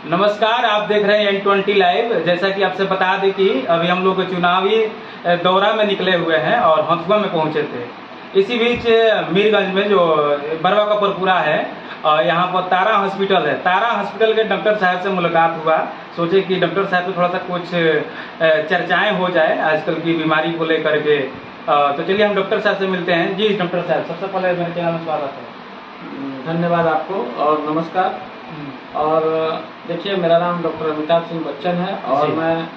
नमस्कार, आप देख रहे हैं N20 लाइव। जैसा कि आपसे बता दें कि अभी हम लोग चुनावी दौरा में निकले हुए हैं और हंसुआ में पहुंचे थे। इसी बीच मीरगंज में जो बरवा कपूरपुरा है और यहाँ पर तारा हॉस्पिटल है, तारा हॉस्पिटल के डॉक्टर साहब से मुलाकात हुआ। सोचे कि डॉक्टर साहब से थोड़ा सा कुछ चर्चाएं हो जाए आजकल की बीमारी को लेकर के। तो चलिए हम डॉक्टर साहब से मिलते हैं। जी डॉक्टर साहब, सबसे पहले मेरे चैनल में स्वागत है। धन्यवाद आपको और नमस्कार। और देखिए, मेरा नाम डॉक्टर अमिताभ सिंह बच्चन है और मैं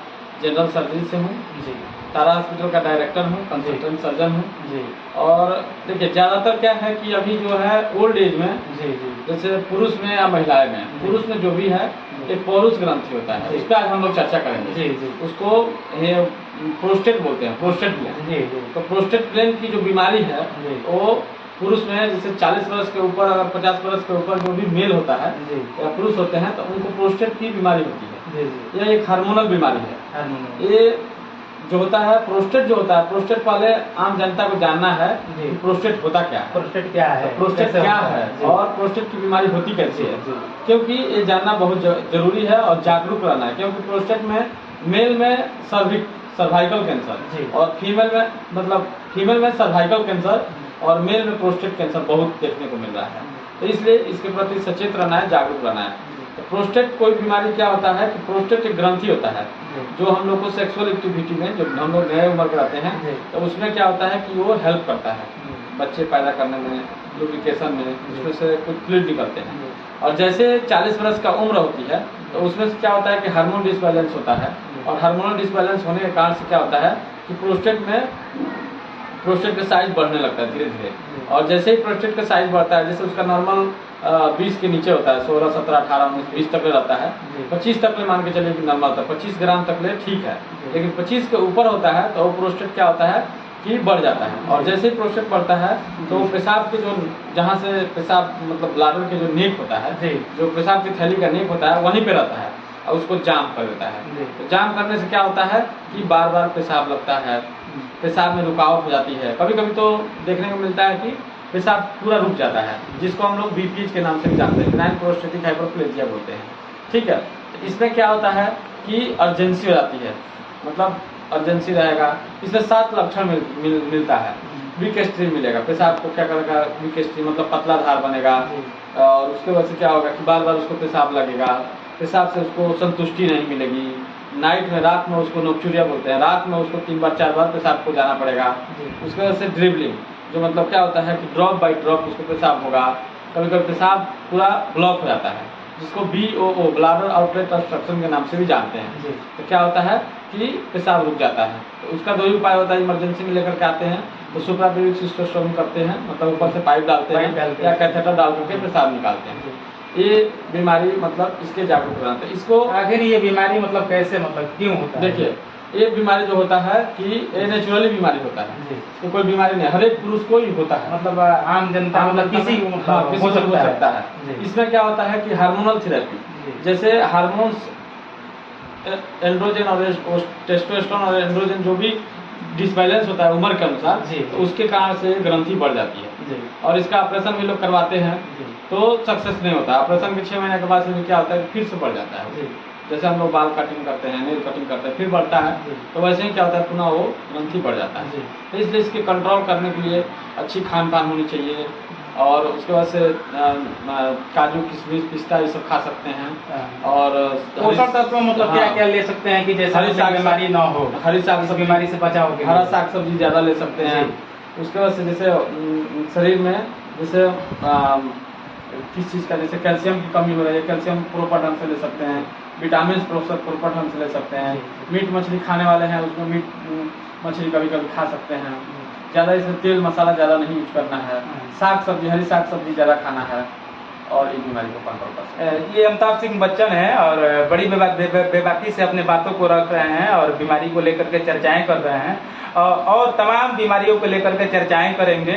जनरल सर्जरी से हूँ। जी, तारा हॉस्पिटल का डायरेक्टर हूँ, कंसल्टेंट सर्जन हूँ। जी, और देखिए, ज़्यादातर क्या है कि अभी जो है ओल्ड एज में, जी, जी, जैसे पुरुष में या महिलाएं में, पुरुष में जो भी है एक पौरुष ग्रंथि होता है, उस पर आज हम लोग चर्चा करेंगे। जी, जी, उसको ये प्रोस्टेट बोलते हैं, प्रोस्टेट ग्लैंड। जी, जी, तो प्रोस्टेट ग्लैंड की जो बीमारी है जी। वो पुरुष में, जैसे 40 वर्ष के ऊपर, अगर 50 वर्ष के ऊपर जो भी मेल होता है जी, या पुरुष होते हैं तो उनको प्रोस्टेट की बीमारी होती है। जी, जी, यह एक हार्मोनल बीमारी है। हार्मोनल। ये जो होता है प्रोस्टेट, जो होता है प्रोस्टेट, पहले आम जनता को जानना है जी। कि प्रोस्टेट होता क्या है, प्रोस्टेट क्या है, प्रोस्टेट कैसे क्या होता है जी। और प्रोस्टेट की बीमारी होती कैसे है। जी, क्योंकि ये जानना बहुत जरूरी है और जागरूक रहना है। क्योंकि प्रोस्टेट में मेल में सर्वाइकल कैंसर जी। और फीमेल में, मतलब फीमेल में सर्वाइकल कैंसर और मेल में प्रोस्टेट कैंसर बहुत देखने को मिल रहा है। तो इसलिए इसके प्रति सचेत रहना है, जागरूक रहना है। तो प्रोस्टेट कोई बीमारी क्या होता है कि प्रोस्टेट एक ग्रंथि होता है जो हम लोग को सेक्सुअल एक्टिविटी में, जब हम लोग नए उम्र के रहते हैं तो उसमें क्या होता है कि वो हेल्प करता है बच्चे पैदा करने में, लुब्रिकेशन में, उसमें से कुछ फ्लूइड निकलते हैं। और जैसे 40 वर्ष का उम्र होती है तो उसमें से क्या होता है कि हार्मोन डिसबैलेंस होता है और हार्मोनल डिसबैलेंस होने के कारण से क्या होता है कि प्रोस्टेट का साइज बढ़ने लगता है धीरे धीरे। और जैसे ही प्रोस्टेट का साइज बढ़ता है, जैसे उसका नॉर्मल 20 के नीचे होता है, 16, 17, 18, 19, 20 तक ले रहता है, 25 तक ले मान के चलिए कि नॉर्मल था, 25 ग्राम तक ले ठीक है। लेकिन 25 के ऊपर होता है तो वो प्रोस्टेट क्या होता है कि बढ़ जाता है। और जैसे ही प्रोस्टेट बढ़ता है तो वो पेशाब के जो, जहाँ से पेशाब मतलब ब्लाडर के जो नेक होता है, जो पेशाब की थैली का नेक होता है वहीं पे रहता है और उसको जाम कर देता है। तो जाम करने से क्या होता है कि बार बार पेशाब लगता है, पेशाब में रुकावट हो जाती है। कभी कभी तो देखने को मिलता है कि पेशाब पूरा रुक जाता है, जिसको हम लोग बीपीएच के नाम से भी जानते हैं, बिनाइन प्रोस्टेटिक हाइपरप्लेजिया बोलते हैं। ठीक है, तो इसमें क्या होता है कि अर्जेंसी हो जाती है, मतलब अर्जेंसी रहेगा। इसमें 7 लक्षण मिलता है। वीक स्ट्रीम मिलेगा, पेशाब को क्या करेगा, वीक स्ट्रीम मतलब पतला धार बनेगा और उसके वजह से क्या होगा कि बार बार उसको पेशाब लगेगा, पेशाब से उसको संतुष्टि नहीं मिलेगी। नाइट में, रात में उसको नोक्चूरिया बोलते हैं, रात में उसको 3 बार 4 बार पेशाब को जाना पड़ेगा। उसके वजह से ड्रिबलिंग, जो मतलब क्या होता है कि ड्रॉप बाई ड्रॉप उसको पेशाब होगा। कभी कभी पेशाब पूरा ब्लॉक हो जाता है, जिसको BOO, ब्लाडर आउटलेट ऑब्स्ट्रक्शन के नाम से भी जानते हैं। तो क्या होता है कि पेशाब रुक जाता है। तो उसका 2 ही उपाय होता है, इमरजेंसी में लेकर के आते हैं तो सुप्रापेनिक सिस्टोस्टोमी करते हैं, मतलब ऊपर से पाइप डालते हैं या कैथेटर डाल करके पेशाब निकालते हैं। ये बीमारी मतलब इसके जागरूक रहना था। इसको आखिर ये बीमारी मतलब कैसे, मतलब क्यों होता है? देखिए, ये बीमारी जो होता है कि ये नेचुरली बीमारी होता है, तो कोई बीमारी नहीं, हर एक पुरुष को ही होता है, मतलब आम जनता, मतलब किसी को किसी को हो सकता है। इसमें क्या होता है कि हार्मोनल थेरेपी, जैसे हार्मोन्स एंड्रोजन और टेस्टोस्टेरोन और एंड्रोजन जो भी डिसबैलेंस होता है उम्र के अनुसार, तो उसके कारण से ग्रंथि बढ़ जाती है। और इसका ऑपरेशन भी लोग करवाते हैं तो सक्सेस नहीं होता। ऑपरेशन के 6 महीने के बाद से क्या होता है, फिर से बढ़ जाता है। जैसे हम लोग बाल कटिंग करते हैं, नेल कटिंग करते हैं, फिर बढ़ता है, तो वैसे ही क्या होता है, पुनः वो ग्रंथि बढ़ जाता है। तो इसलिए इसके कंट्रोल करने के लिए अच्छी खान पान होनी चाहिए और उसके बाद से काजू, किशमिश, पिस्ता ये सब खा सकते हैं। और पोषक तत्व मतलब क्या क्या ले सकते हैं कि जैसे हरी साग बीमारी ना हो, हरी साग सब बीमारी से बचाव के लिए हरा साग सब्जी ज़्यादा ले सकते हैं। उसके बाद से जैसे शरीर में जैसे किस चीज़ का, जैसे कैल्शियम की कमी हो रही है, कैल्शियम प्रॉपर ढंग से ले सकते हैं, विटामिन प्रॉपर ढंग से ले सकते हैं। मीट मछली खाने वाले हैं उसमें मीट मछली कभी कभी खा सकते हैं। ज़्यादा इसमें तेल मसाला ज़्यादा नहीं यूज करना है। साग सब्जी, हरी साग सब्जी ज़्यादा खाना है और इस बीमारी को कंट्रोल कर सकते हैं। ये अमिताभ सिंह बच्चन है और बड़ी बेबाकी से अपने बातों को रख रहे हैं और बीमारी को लेकर के चर्चाएं कर रहे हैं और तमाम बीमारियों को लेकर के चर्चाएं करेंगे।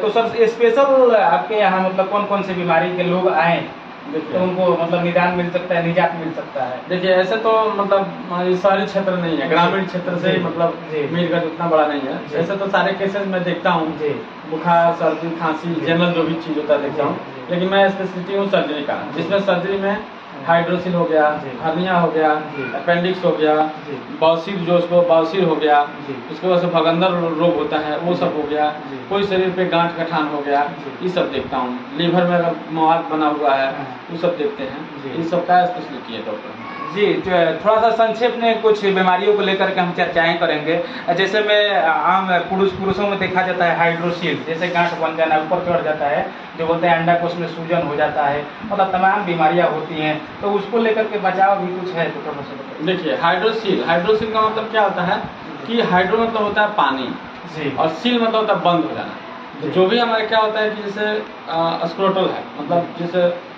तो सर, स्पेशल आपके यहाँ मतलब कौन कौन से बीमारी के लोग आए तो उनको मतलब निदान मिल सकता है, निजात मिल सकता है? देखिए, ऐसे तो मतलब शहरी क्षेत्र नहीं है, ग्रामीण क्षेत्र से मतलब मीरगंज उतना बड़ा नहीं है। ऐसे तो सारे केसेस मैं देखता हूँ, बुखार, सर्दी, खांसी, जनरल जो भी चीज़ होता है देखता हूँ। लेकिन मैं स्पेशलिटी हूँ सर्जरी का, जिसमें सर्जरी में हाइड्रोसिल हो गया, जी। हर्निया हो गया, जी। अपेंडिक्स हो गया, जी। बवासीर जो उसको बवासीर हो गया, जी। उसके बाद से भगंदर रोग होता है वो सब हो गया, जी। कोई शरीर पे गांठ गठान हो गया, जी। ये सब देखता हूँ। लीवर में अगर मवाद बना हुआ है हाँ। वो सब देखते हैं। जी। ये सब का स्पेशलिटी है डॉक्टर। जी, जो थोड़ा सा संक्षेप में कुछ बीमारियों को लेकर के हम चर्चाएं करेंगे। जैसे में आम पुरुषों में देखा जाता है हाइड्रोसील, जैसे गांठ बन जाना, ऊपर चढ़ जाता है, जो बोलते हैं अंडाकोश में सूजन हो जाता है, मतलब तमाम बीमारियां होती हैं, तो उसको लेकर के बचाव भी कुछ है तो थोड़ा सा बताइए। देखिए हाइड्रोसील का मतलब क्या होता है कि हाइड्रो मतलब होता है पानी जी। और सील मतलब होता है बंद हो जाना। जी। जो भी हमारे क्या होता है कि जैसे स्क्रोटल है, मतलब जैसे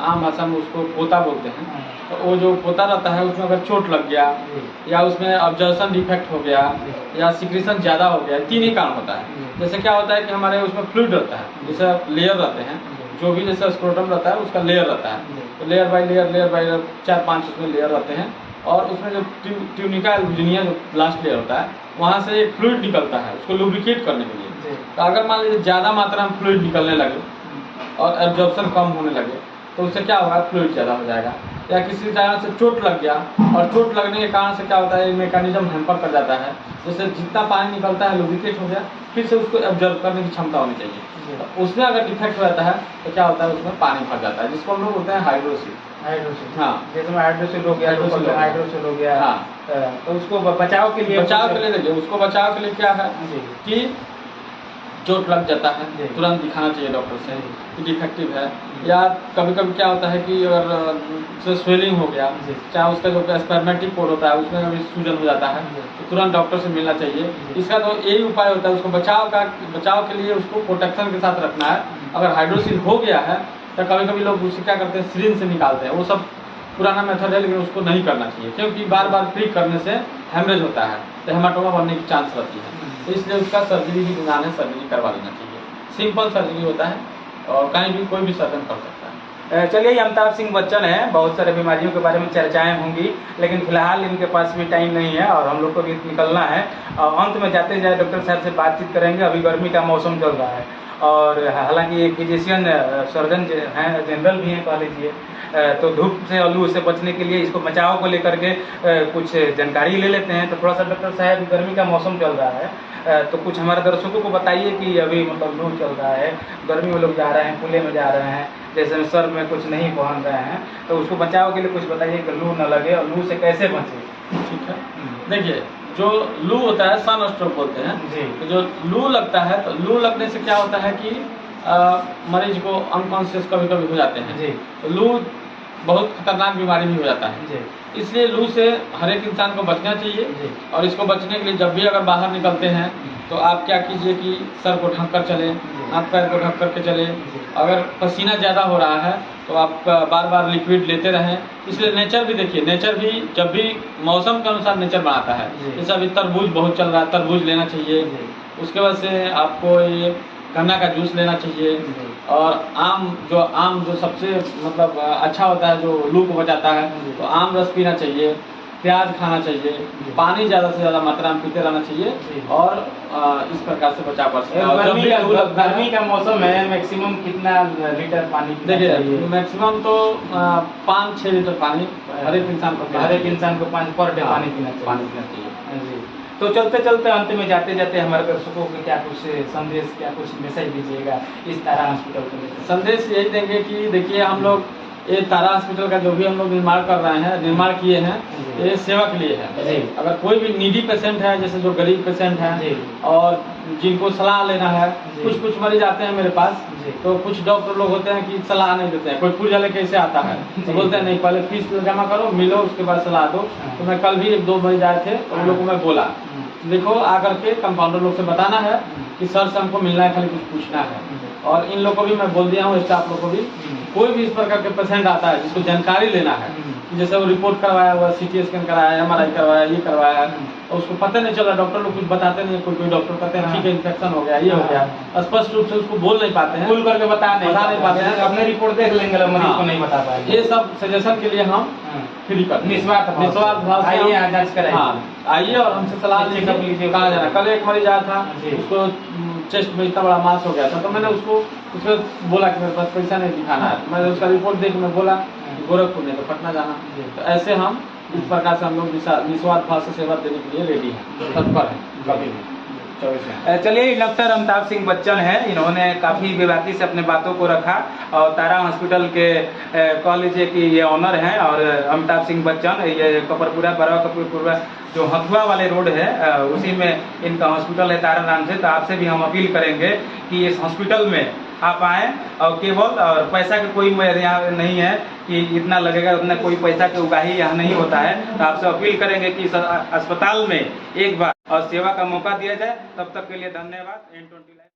आम भाषा में उसको पोता बोलते हैं, तो वो जो पोता रहता है उसमें अगर चोट लग गया जी। या उसमें ऑब्जर्वेशन डिफेक्ट हो गया जी। या सिक्रेशन ज़्यादा हो गया, तीन ही कारण होता है। जी। जैसे क्या होता है कि हमारे उसमें फ्लूइड रहता है, जैसे लेयर रहते हैं, जो भी जैसे स्क्रोटम रहता है उसका लेयर रहता है, तो लेयर बाय लेयर 4-5 उसमें लेयर रहते हैं, और उसमें जो ट्यूनिका एल्बुजिनिया जो लास्ट लेयर होता है वहाँ से एक फ्लूइड निकलता है उसको लुब्रिकेट करने के लिए। जी। तो अगर मान लीजिए ज़्यादा मात्रा में फ्लूइड निकलने लगे और एब्जॉर्प्शन कम होने लगे तो उससे क्या होगा, फ्लूइड ज़्यादा हो जाएगा। या किसी कारण से चोट लग गया और चोट लगने के कारण से क्या होता है, मैकेनिज्म हैम्पर कर जाता है, जैसे जितना पानी निकलता है लुब्रिकेट हो गया, फिर से उसको एब्जॉर्ब करने की क्षमता होनी चाहिए। तो उसमें अगर डिफेक्ट हो जाता है तो क्या होता है, उसमें पानी भर जाता है, जिसको हम लोग बोलते हैं हाइड्रोसिल। हाइड्रोसिल, हाँ। जैसे में हाइड्रोसिल हो गया, हाइड्रोसिल हो गया, हाँ। तो उसको बचाव के लिए देखिए उसको बचाव के लिए क्या है जी। कि चोट लग जाता है जी। तुरंत दिखाना चाहिए डॉक्टर से जी। कि डिफेक्टिव है, या कभी कभी क्या होता है कि अगर स्वेलिंग हो गया, जी। चाहे उसका जो स्पर्मेटिक कोड होता है उसमें भी सूजन हो जाता है, जी। तो तुरंत डॉक्टर से मिलना चाहिए। इसका तो यही उपाय होता है, उसको बचाव के लिए उसको प्रोटेक्शन के साथ रखना है। अगर हाइड्रोसिल हो गया है तो कभी कभी लोग उससे क्या करते हैं, सिरिंज से निकालते हैं, वो सब पुराना मेथड है, लेकिन उसको नहीं करना चाहिए, क्योंकि बार बार फ्री करने से हेमरेज होता है, तो हेमाटोमा बनने की चांस रहती है। तो इसलिए उसका सर्जरी भी निदान है, सर्जरी करवा लेना चाहिए। सिंपल सर्जरी होता है और कहीं भी कोई भी सर्जन कर सकता है। चलिए, अमिताभ सिंह बच्चन हैं, बहुत सारे बीमारियों के बारे में चर्चाएं होंगी, लेकिन फिलहाल इनके पास भी टाइम नहीं है और हम लोग को भी निकलना है। अंत में जाते जाए डॉक्टर साहब से बातचीत करेंगे। अभी गर्मी का मौसम चल रहा है और हालांकि एक फिजिशियन सर्जन हैं, जनरल भी हैं कह लीजिए, तो धूप से और लू से बचने के लिए, इसको बचाव को लेकर के कुछ जानकारी ले लेते हैं। तो थोड़ा सा डॉक्टर साहब, गर्मी का मौसम चल रहा है, तो कुछ हमारे दर्शकों को बताइए कि अभी मतलब लू चल रहा है, गर्मी में लोग जा रहे हैं, खुले में जा रहे हैं, जैसे सर में कुछ नहीं पहन रहे हैं, तो उसको बचाव के लिए कुछ बताइए कि लू न लगे और लू से कैसे बचे। ठीक है, देखिए जो लू होता है सन स्ट्रोक बोलते हैं जी। तो जो लू लगता है, तो लू लगने से क्या होता है कि मरीज को अनकॉन्शियस कभी कभी हो जाते हैं। जी। तो लू बहुत खतरनाक बीमारी भी हो जाता है, जी। इसलिए लू से हर एक इंसान को बचना चाहिए। जी। और इसको बचने के लिए जब भी अगर बाहर निकलते हैं तो आप क्या कीजिए कि सर को ढक कर चलें, हाथ पैर को ढक करके चलें। अगर पसीना ज़्यादा हो रहा है तो आप बार बार लिक्विड लेते रहें। इसलिए नेचर भी देखिए, नेचर भी जब भी मौसम के अनुसार नेचर बनाता है। जैसे अभी तरबूज बहुत चल रहा है, तरबूज लेना चाहिए। उसके बाद से आपको ये गन्ना का जूस लेना चाहिए। और आम जो सबसे मतलब अच्छा होता है, जो लू को बचाता है, तो आम रस पीना चाहिए, प्याज खाना चाहिए, पानी ज़्यादा से ज़्यादा मात्रा में पीते रहना चाहिए और इस प्रकार से बचाव कर सकते हैं। गर्मी का मौसम है, मैक्सिमम कितना लीटर पानी पीना देखिए चाहिए? मैक्सिमम तो 5-6 लीटर पानी हर एक इंसान को 5 पर डे पानी पीना चाहिए। जी। तो चलते चलते अंत में जाते जाते हमारे दर्शकों को क्या कुछ संदेश, क्या कुछ मैसेज दीजिएगा इस तारा हॉस्पिटल को लेकर? संदेश यही देंगे कि देखिए हम लोग ये तारा हॉस्पिटल का जो भी हम लोग निर्माण कर रहे हैं, निर्माण किए हैं, ये सेवा के लिए है। जी। अगर कोई भी नीडी पेशेंट है, जैसे जो गरीब पेशेंट जी। हैं और जिनको सलाह लेना है, कुछ मरीज आते हैं मेरे पास, तो कुछ डॉक्टर लोग होते हैं कि सलाह नहीं देते हैं। कोई पुर्जा लेके ऐसे आता है तो बोलते हैं नहीं, पहले फीस जमा करो, मिलो, उसके बाद सलाह दो। तो मैं कल भी 1-2 मरीज आए थे, उन लोगों को मैं बोला देखो आकर के कंपाउंडर लोग से बताना है कि सर से हमको मिलना है, खाली कुछ पूछना है। और इन लोगों को भी मैं बोल दिया हूँ, स्टाफ लोग को भी, कोई भी इस प्रकार के पेशेंट आता है जिसको जानकारी लेना है कि जैसे वो रिपोर्ट करवाया हुआ, CT स्कैन कराया, MRI करवाया, ये करवाया है, और उसको पता नहीं चला, डॉक्टर लोग कुछ बताते नहीं। कोई डॉक्टर कहते हैं ठीक है, इन्फेक्शन हो गया, ये हो गया, स्पष्ट रूप से उसको बोल नहीं पाते हैं, खुल करके बता नहीं पाते हैं, अपने रिपोर्ट देख लेंगे, मरीज को नहीं बता पाएंगे। ये सब सजेशन के लिए हम फ्री करते हैं, निस्वार्थ भाव से। आइए, जांच कराइए। हाँ, आइए और हमसे सलाह लीजिए कहाँ जाना। कल एक मरीज आया था, उसको चेस्ट में इतना बड़ा मास हो गया था, तो मैंने उसको बोला कि मेरे पास पैसा नहीं दिखाना है। मैंने उसका रिपोर्ट देख मैं बोला गोरखपुर नहीं तो पटना जाना। तो ऐसे हम इस प्रकार से हम लोग निस्वार्थ भाव से सेवा देने के लिए रेडी हैं, तत्पर हैं कभी भी 24 घंटे। चलिए, डॉक्टर अमिताभ सिंह बच्चन हैं, इन्होंने काफ़ी बेबाकी से अपने बातों को रखा और तारा हॉस्पिटल के कह लीजिए कि ये ऑनर हैं। और अमिताभ सिंह बच्चन, ये कपरपुरा, बरवा कपरपुरा जो हथुआ वाले रोड है उसी में इनका हॉस्पिटल है तारा नाम से। तो आपसे भी हम अपील करेंगे कि इस हॉस्पिटल में आप आएँ और केवल और पैसा का कोई यहाँ नहीं है कि इतना लगेगा उतना, कोई पैसा की उगाही यहाँ नहीं होता है। तो आपसे अपील करेंगे कि इस अस्पताल में एक बार और सेवा का मौका दिया जाए। तब तक के लिए धन्यवाद। N20 live.